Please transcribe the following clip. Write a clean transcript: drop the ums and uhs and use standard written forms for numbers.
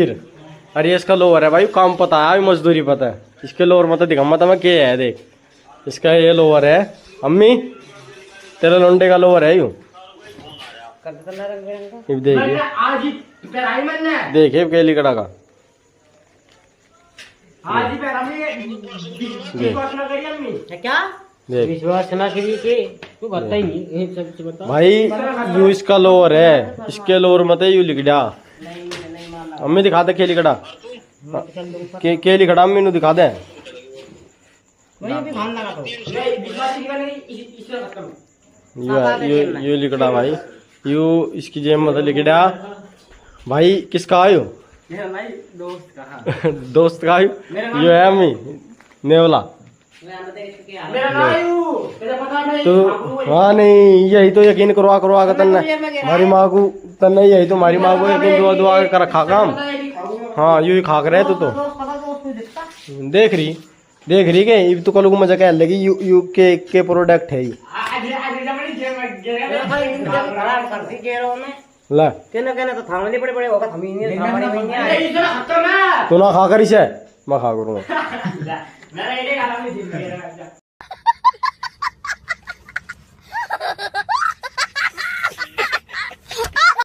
फिर अरे ये इसका लोअर है भाई, काम पता है, अभी मजदूरी पता है। इसके लोअर मत दिखा मत मैं क्या है, देख इसका ये लोअर है। अम्मी तेरा लोंडे का लोअर है यूं, देखिए देखिए केली कड़ा का क्या विश्वास ना करिए कि तू बता ही नहीं सब बता भाई। यू इसका लोअर है, इसके लोअर मत यू लिख दिया। अम्मी दिखा दे केली कड़ा, केली कड़ा अम्मी नु दिखा दे। यू लिखड़ा भाई, यू इसकी जेब मत लिखड़ा भाई। किसका आयु दोस्त का आयु यू है अम्मी नेवला तो। हाँ नहीं यही तो यकीन करवा करवा कर तन्ने हमारी माँ को, तन्ने यही तो हमारी माँ को यकीन दुआ दुआ कर रखा काम। हाँ यू ही खाक रहे तो देख रही के इब तो कल को मजा क्या लगी। यू के प्रोडक्ट है ये ला कहने तो थामने पड़े होगा थमी नहीं तो ना खा कर इसे मैं खा करूँगा।